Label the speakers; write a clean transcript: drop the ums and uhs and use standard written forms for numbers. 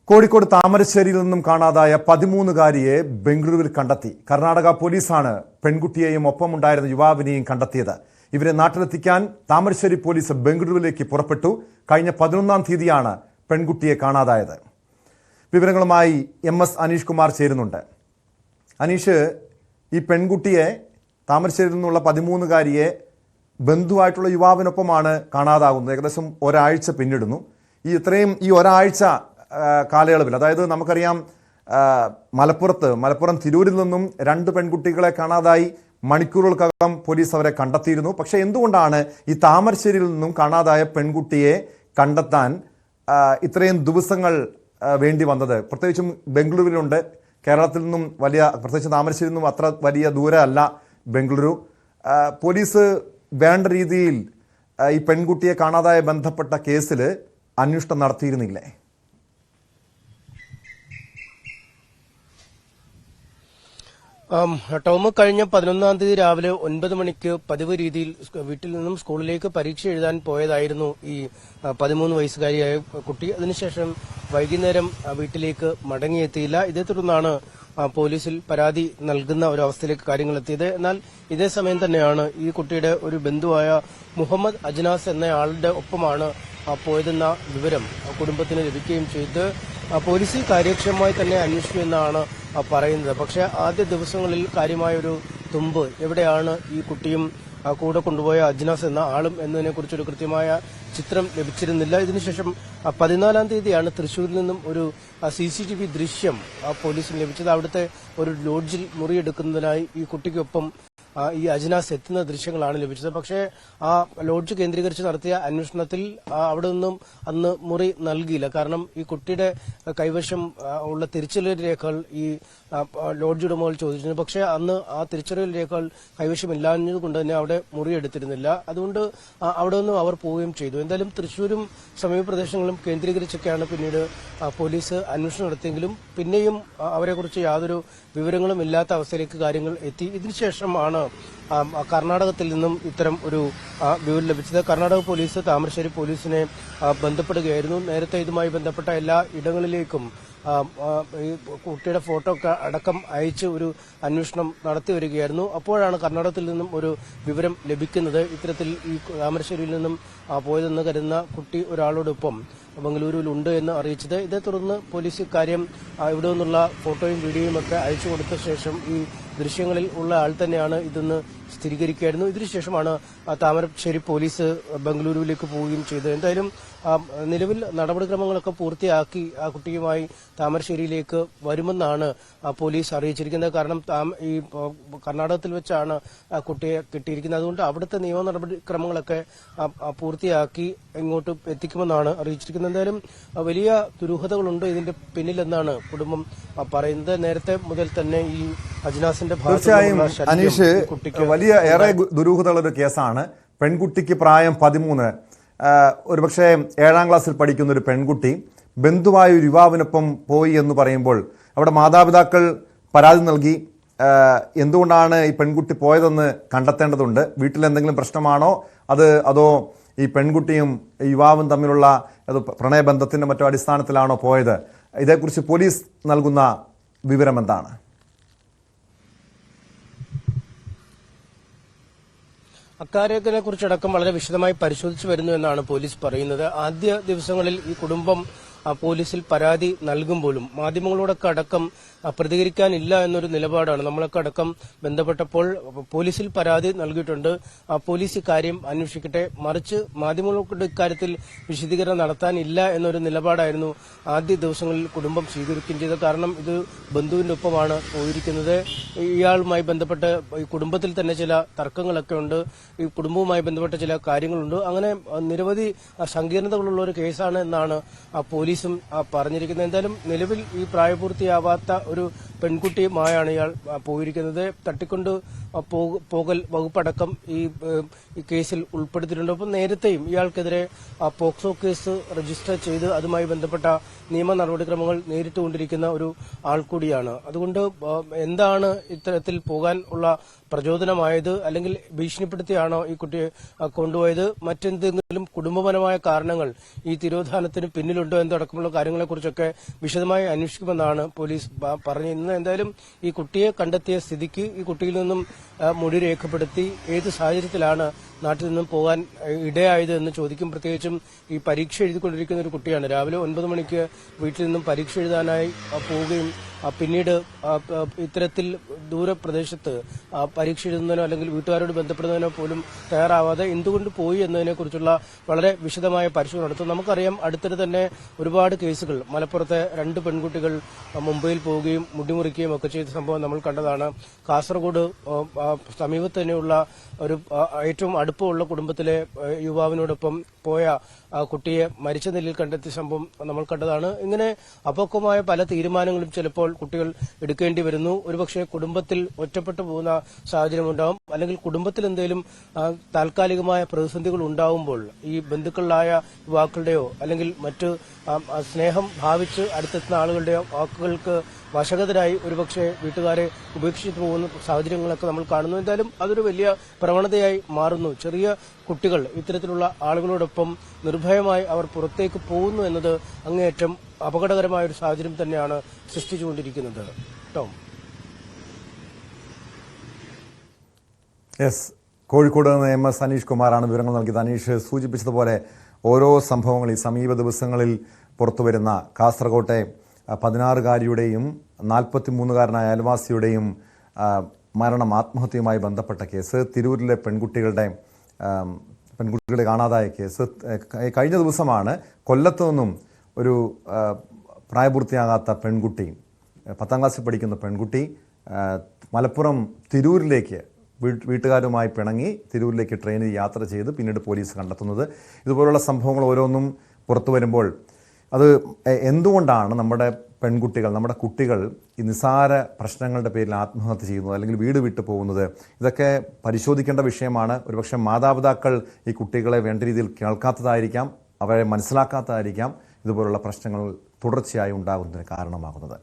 Speaker 1: കോഴിക്കോട് താമരശ്ശേരിയിൽ നിന്നും കാണാതായ 13-കാരിയെ ബംഗളൂരുവിൽ കണ്ടെത്തി. കർണാടക പോലീസാണ് പെൺകുട്ടിയെയും ഒപ്പമുണ്ടായിരുന്ന യുവാവിനെയും കണ്ടെത്തിയത്. ഇവരെ നാട്ടിലെത്തിക്കാൻ താമരശ്ശേരി പോലീസ് ബംഗളൂരുവിലേക്ക് പുറപ്പെട്ടു. കഴിഞ്ഞ 11-ാം തീയതിയാണ് പെൺകുട്ടിയെ കാണാതായത്. വിവരങ്ങളുമായി MS അനീഷ് കുമാർ ചേരുന്നുണ്ട്. അനീഷ്, ഈ പെൺകുട്ടിയെ താമരശ്ശേരിയിൽ നിന്നുള്ള 13-കാരിയെ ബന്ധുവായിട്ടുള്ള യുവാവിനൊപ്പമാണ് കാണാതാകുന്നത്. ഏകദേശം ഒരാഴ്ച പിന്നിടുന്നു. ഈ ഒരാഴ്ച കാലയളവിൽ, അതായത് നമുക്കറിയാം മലപ്പുറം തിരൂരിൽ നിന്നും 2 പെൺകുട്ടികളെ കാണാതായി മണിക്കൂറുകൾക്കകം പോലീസ് അവരെ കണ്ടെത്തിയിരുന്നു. പക്ഷേ എന്തുകൊണ്ടാണ് ഈ താമരശ്ശേരിയിൽ നിന്നും കാണാതായ പെൺകുട്ടിയെ കണ്ടെത്താൻ ഇത്രയും ദിവസങ്ങൾ വേണ്ടി വന്നത്? പ്രത്യേകിച്ചും ബംഗളൂരുവിലുണ്ട്, കേരളത്തിൽ നിന്നും പ്രത്യേകിച്ച് താമരശ്ശേരിയിൽ നിന്നും അത്ര വലിയ ദൂരമല്ല ബംഗളൂരു. പോലീസ് വേണ്ട രീതിയിൽ ഈ പെൺകുട്ടിയെ കാണാതായ ബന്ധപ്പെട്ട കേസിൽ അന്വേഷണം നടത്തിയിരുന്നില്ലേ?
Speaker 2: ടോം, കഴിഞ്ഞ 11-ാം തീയതി രാവിലെ 9 മണിക്ക് പതിവ് രീതിയിൽ വീട്ടിൽ നിന്നും സ്കൂളിലേക്ക് പരീക്ഷ എഴുതാൻ പോയതായിരുന്നു ഈ 13 വയസ്സുകാരിയായ കുട്ടി. അതിനുശേഷം വൈകുന്നേരം വീട്ടിലേക്ക് മടങ്ങിയെത്തിയില്ല. ഇതേ തുടർന്നാണ് പോലീസിൽ പരാതി നൽകുന്ന ഒരു അവസ്ഥയിലേക്ക് കാര്യങ്ങൾ എത്തിയത്. എന്നാൽ ഇതേ സമയം തന്നെയാണ് ഈ കുട്ടിയുടെ ഒരു ബന്ധുവായ മുഹമ്മദ് അജ്നാസ് എന്നയാളുടെ ഒപ്പമാണ് പോയതെന്ന വിവരം കുടുംബത്തിന് ലഭിക്കുകയും ചെയ്ത് പോലീസ് കാര്യക്ഷമമായി തന്നെ അന്വേഷിച്ചു എന്നാണ് പറയുന്നത്. പക്ഷേ ആദ്യ ദിവസങ്ങളിൽ കാര്യമായൊരു തുമ്പ് എവിടെയാണ് ഈ കുട്ടിയും കൂടെ കൊണ്ടുപോയ അജ്നാസ് എന്ന ആളും എന്നതിനെക്കുറിച്ചൊരു കൃത്യമായ ചിത്രം ലഭിച്ചിരുന്നില്ല. ഇതിനുശേഷം 14-ാം തീയതിയാണ് തൃശൂരിൽ നിന്നും ഒരു CCTV ദൃശ്യം പോലീസിന് ലഭിച്ചത്. അവിടുത്തെ ഒരു ലോഡ്ജിൽ മുറിയെടുക്കുന്നതിനായി ഈ കുട്ടിക്കൊപ്പം ഈ അജ്നാസ് എത്തുന്ന ദൃശ്യങ്ങളാണ് ലഭിച്ചത്. പക്ഷേ ആ ലോഡ്ജ് കേന്ദ്രീകരിച്ച് നടത്തിയ അന്വേഷണത്തിൽ അവിടെ നിന്നും അന്ന് മുറി നൽകിയില്ല. കാരണം ഈ കുട്ടിയുടെ കൈവശം ഉള്ള തിരിച്ചറിയൽ രേഖകൾ ഈ ലോഡ്ജ് ഉടമകൾ ചോദിച്ചിരുന്നു. പക്ഷേ അന്ന് ആ തിരിച്ചറിയൽ രേഖകൾ കൈവശമില്ലാഞ്ഞതുകൊണ്ട് തന്നെ അവിടെ മുറി എടുത്തിരുന്നില്ല. അതുകൊണ്ട് അവിടെ നിന്നും അവർ പോവുകയും ചെയ്തു. എന്തായാലും തൃശൂരും സമീപ പ്രദേശങ്ങളും കേന്ദ്രീകരിച്ചൊക്കെയാണ് പിന്നീട് പോലീസ് അന്വേഷണം നടത്തിയെങ്കിലും പിന്നെയും അവരെക്കുറിച്ച് യാതൊരു വിവരങ്ങളും ഇല്ലാത്ത അവസ്ഥയിലേക്ക് കാര്യങ്ങൾ എത്തി. ഇതിനുശേഷമാണ് കർണാടകത്തിൽ നിന്നും ഇത്തരം ഒരു വിവരം ലഭിച്ചത്. കർണാടക പോലീസ് താമരശ്ശേരി പോലീസിനെ ബന്ധപ്പെടുകയായിരുന്നു. നേരത്തെ ഇതുമായി ബന്ധപ്പെട്ട എല്ലാ ഇടങ്ങളിലേക്കും ഈ കുട്ടിയുടെ ഫോട്ടോ അടക്കം അയച്ച് ഒരു അന്വേഷണം നടത്തി വരികയായിരുന്നു. അപ്പോഴാണ് കർണാടകത്തിൽ നിന്നും ഒരു വിവരം ലഭിക്കുന്നത്. ഇത്തരത്തിൽ ഈ താമരശ്ശേരിയിൽ നിന്നും പോയതെന്ന് കരുതുന്ന കുട്ടി ഒരാളോടൊപ്പം ബംഗളൂരുവിലുണ്ട് എന്ന് അറിയിച്ചത്. ഇതേ തുടർന്ന് പോലീസ് ഇക്കാര്യം ഇവിടെ നിന്നുള്ള ഫോട്ടോയും വീഡിയോയും ഒക്കെ അയച്ചു കൊടുത്ത ശേഷം ഈ ദൃശ്യങ്ങളിൽ ഉള്ള ആൾ തന്നെയാണ് ഇതെന്ന് സ്ഥിരീകരിക്കുകയായിരുന്നു. ഇതിനുശേഷമാണ് താമരശ്ശേരി പോലീസ് ബംഗളൂരുവിലേക്ക് പോവുകയും ചെയ്തത്. എന്തായാലും നിലവിൽ നടപടിക്രമങ്ങളൊക്കെ പൂർത്തിയാക്കി ആ കുട്ടിയുമായി താമരശ്ശേരിയിലേക്ക് വരുമെന്നാണ് പോലീസ് അറിയിച്ചിരിക്കുന്നത്. കാരണം ഈ കർണാടകത്തിൽ വെച്ചാണ് കുട്ടിയെ കിട്ടിയിരിക്കുന്നത്. അതുകൊണ്ട് അവിടുത്തെ നിയമ നടപടിക്രമങ്ങളൊക്കെ പൂർത്തിയാക്കി ഇങ്ങോട്ട് എത്തിക്കുമെന്നാണ് അറിയിച്ചിരിക്കുന്നത്. എന്തായാലും വലിയ ദുരൂഹതകളുണ്ട് ഇതിന്റെ പിന്നിലെന്നാണ് കുടുംബം പറയുന്നത്. നേരത്തെ മുതൽ തന്നെ ഈ അജ്നാസിന്റെ
Speaker 1: തീർച്ചയായും അനീഷ്, വലിയ ഏറെ ദുരൂഹതയുള്ള ഒരു കേസാണ്. പെൺകുട്ടിക്ക് പ്രായം 13, ഒരുപക്ഷെ 7-ാം ക്ലാസ്സിൽ പഠിക്കുന്ന ഒരു പെൺകുട്ടി ബന്ധുവായ ഒരു യുവാവിനൊപ്പം പോയി എന്ന് പറയുമ്പോൾ അവിടെ മാതാപിതാക്കൾ പരാതി നൽകി. എന്തുകൊണ്ടാണ് ഈ പെൺകുട്ടി പോയതെന്ന് കണ്ടെത്തേണ്ടതുണ്ട്. വീട്ടിൽ എന്തെങ്കിലും പ്രശ്നമാണോ അതോ ഈ പെൺകുട്ടിയും യുവാവും തമ്മിലുള്ള പ്രണയബന്ധത്തിന്റെ മറ്റോ അടിസ്ഥാനത്തിലാണോ പോയത്? ഇതേക്കുറിച്ച് പോലീസ് നൽകുന്ന വിവരം എന്താണ്?
Speaker 2: അക്കാര്യത്തിനെ കുറിച്ചടക്കം വളരെ വിശദമായി പരിശോധിച്ചു വരുന്നു എന്നാണ് പോലീസ് പറയുന്നത്. ആദ്യ ദിവസങ്ങളിൽ ഈ കുടുംബം പോലീസിൽ പരാതി നൽകുമ്പോഴും മാധ്യമങ്ങളോടൊക്കെ അടക്കം പ്രതികരിക്കാനില്ല എന്നൊരു നിലപാടാണ്. നമ്മളൊക്കെ അടക്കം ബന്ധപ്പെട്ടപ്പോൾ പോലീസിൽ പരാതി നൽകിയിട്ടുണ്ട്, പോലീസ് ഇക്കാര്യം അന്വേഷിക്കട്ടെ, മറിച്ച് മാധ്യമങ്ങളോട് ഇക്കാര്യത്തിൽ വിശദീകരണം നടത്താനില്ല എന്നൊരു നിലപാടായിരുന്നു ആദ്യ ദിവസങ്ങളിൽ കുടുംബം സ്വീകരിക്കുകയും ചെയ്തത്. കാരണം ഇത് ബന്ധുവിന്റെ ഒപ്പമാണ് പോയിരിക്കുന്നത്. ഇയാളുമായി ബന്ധപ്പെട്ട് ഈ കുടുംബത്തിൽ തന്നെ ചില തർക്കങ്ങളൊക്കെ ഉണ്ട്, ഈ കുടുംബവുമായി ബന്ധപ്പെട്ട ചില കാര്യങ്ങളുണ്ട്. അങ്ങനെ നിരവധി സങ്കീർണതകളുള്ള ഒരു കേസാണ് എന്നാണ് പോലീസും പറഞ്ഞിരിക്കുന്നത്. എന്തായാലും നിലവിൽ ഈ പ്രായപൂർത്തിയാവാത്ത ഒരു പെൺകുട്ടിയുമായാണ് ഇയാൾ പോയിരിക്കുന്നത്. തട്ടിക്കൊണ്ട് പോകൽ വകുപ്പടക്കം ഈ കേസിൽ ഉൾപ്പെടുത്തിയിട്ടുണ്ട്. ഒപ്പം നേരത്തെയും ഇയാൾക്കെതിരെ പോക്സോ കേസ് രജിസ്റ്റർ ചെയ്ത് അതുമായി ബന്ധപ്പെട്ട നിയമ നടപടിക്രമങ്ങൾ നേരിട്ടുകൊണ്ടിരിക്കുന്ന ഒരു ആൾ കൂടിയാണ്. അതുകൊണ്ട് എന്താണ് ഇത്തരത്തിൽ പോകാൻ ഉള്ള പ്രചോദനമായത്, അല്ലെങ്കിൽ ഭീഷണിപ്പെടുത്തിയാണോ ഈ കുട്ടിയെ കൊണ്ടുപോയത്, മറ്റെന്തെങ്കിലും കുടുംബപരമായ കാരണങ്ങൾ ഈ തിരോധാനത്തിന് പിന്നിലുണ്ടോ എന്നതടക്കമുള്ള കാര്യങ്ങളെക്കുറിച്ചൊക്കെ വിശദമായി അന്വേഷിക്കുമെന്നാണ് പോലീസ് പറഞ്ഞിരുന്നത്. എന്തായാലും ഈ കുട്ടിയെ കണ്ടെത്തിയ സ്ഥിതിക്ക് ഈ കുട്ടിയിൽ നിന്നും മൊഴി രേഖപ്പെടുത്തി ഏത് സാഹചര്യത്തിലാണ് നാട്ടിൽ നിന്നും പോകാൻ ഇടയായത് എന്ന് ചോദിക്കും. പ്രത്യേകിച്ചും ഈ പരീക്ഷ എഴുതിക്കൊണ്ടിരിക്കുന്ന ഒരു കുട്ടിയാണ്. രാവിലെ 9 മണിക്ക് വീട്ടിൽ നിന്നും പരീക്ഷ എഴുതാനായി പോവുകയും പിന്നീട് ഇത്തരത്തിൽ ദൂരപ്രദേശത്ത് പരീക്ഷ എഴുതുന്നതിനോ അല്ലെങ്കിൽ വീട്ടുകാരോട് ബന്ധപ്പെടുന്നതിനോ പോലും തയ്യാറാവാതെ എന്തുകൊണ്ട് പോയി എന്നതിനെക്കുറിച്ചുള്ള വളരെ വിശദമായ പരിശോധന നടത്തും. നമുക്കറിയാം, അടുത്തിടെ തന്നെ ഒരുപാട് കേസുകൾ, മലപ്പുറത്തെ 2 പെൺകുട്ടികൾ മുംബൈയിൽ പോവുകയും മുടിമുറിക്കുകയും ഒക്കെ ചെയ്ത സംഭവം നമ്മൾ കണ്ടതാണ്. കാസർഗോഡ് സമീപത്ത് തന്നെയുള്ള ഒരു ഏറ്റവും അടുപ്പമുള്ള കുടുംബത്തിലെ യുവാവിനോടൊപ്പം പോയ കുട്ടിയെ മരിച്ച നിലയിൽ കണ്ടെത്തിയ സംഭവം നമ്മൾ കണ്ടതാണ്. ഇങ്ങനെ അപക്വമായ പല തീരുമാനങ്ങളും ചിലപ്പോൾ കുട്ടികൾ എടുക്കേണ്ടി വരുന്നു. ഒരുപക്ഷെ കുടുംബത്തിൽ ഒറ്റപ്പെട്ടു പോകുന്ന സാഹചര്യം ഉണ്ടാവും, അല്ലെങ്കിൽ കുടുംബത്തിൽ എന്തെങ്കിലും താൽക്കാലികമായ പ്രതിസന്ധികൾ ഉണ്ടാവുമ്പോൾ ഈ ബന്ധുക്കളായ യുവാക്കളുടെയോ അല്ലെങ്കിൽ മറ്റ് സ്നേഹം ഭാവിച്ച് അടുത്തെത്തുന്ന ആളുകളുടെയോ വാക്കുകൾക്ക് വശഗതരായി ഒരുപക്ഷെ വീട്ടുകാരെ ഉപേക്ഷിച്ചു പോകുന്ന സാഹചര്യങ്ങളൊക്കെ നമ്മൾ കാണുന്നു. എന്തായാലും അതൊരു വലിയ പ്രവണതയായി മാറുന്നു. ചെറിയ കുട്ടികൾ ഇത്തരത്തിലുള്ള ആളുകളോടൊപ്പം നിർഭയമായി അവർ പുറത്തേക്ക് പോകുന്നു എന്നത് അങ്ങേയറ്റം അപകടകരമായ ഒരു സാഹചര്യം തന്നെയാണ് സൃഷ്ടിച്ചുകൊണ്ടിരിക്കുന്നത്. ടോം.
Speaker 1: യെസ്, കോഴിക്കോട് നിന്ന് MS അനീഷ് കുമാറാണ് വിവരങ്ങൾ നൽകിയത്. അനീഷ് സൂചിപ്പിച്ചതുപോലെ ഓരോ സംഭവങ്ങൾ ഈ സമീപ ദിവസങ്ങളിൽ പുറത്തുവരുന്ന കാസർകോട്ടെ 16-കാരിയുടെയും 43-കാരനായ അയൽവാസിയുടെയും മരണം, ആത്മഹത്യയുമായി ബന്ധപ്പെട്ട കേസ്, തിരൂരിലെ പെൺകുട്ടികളെ കാണാതായ കേസ്, കഴിഞ്ഞ ദിവസമാണ് കൊല്ലത്ത് നിന്നും ഒരു പ്രായപൂർത്തിയാകാത്ത പെൺകുട്ടി, 10ാം ക്ലാസ്സിൽ പഠിക്കുന്ന പെൺകുട്ടി മലപ്പുറം തിരൂരിലേക്ക് വീട്ടുകാരുമായി പിണങ്ങി തിരൂരിലേക്ക് ട്രെയിനിൽ യാത്ര ചെയ്ത് പിന്നീട് പോലീസ് കണ്ടെത്തുന്നത്. ഇതുപോലുള്ള സംഭവങ്ങൾ ഓരോന്നും പുറത്തു വരുമ്പോൾ അത് എന്തുകൊണ്ടാണ് നമ്മുടെ പെൺകുട്ടികൾ, നമ്മുടെ കുട്ടികൾ ഈ നിസ്സാര പ്രശ്നങ്ങളുടെ പേരിൽ ആത്മഹത്യ ചെയ്യുന്നത്, അല്ലെങ്കിൽ വീട് വിട്ടു പോകുന്നത്? ഇതൊക്കെ പരിശോധിക്കേണ്ട വിഷയമാണ്. ഒരുപക്ഷെ മാതാപിതാക്കൾ ഈ കുട്ടികളെ വേണ്ട രീതിയിൽ കേൾക്കാത്തതായിരിക്കാം, അവരെ മനസ്സിലാക്കാത്തതായിരിക്കാം ഇതുപോലുള്ള പ്രശ്നങ്ങൾ തുടർച്ചയായി ഉണ്ടാകുന്നതിന് കാരണമാകുന്നത്.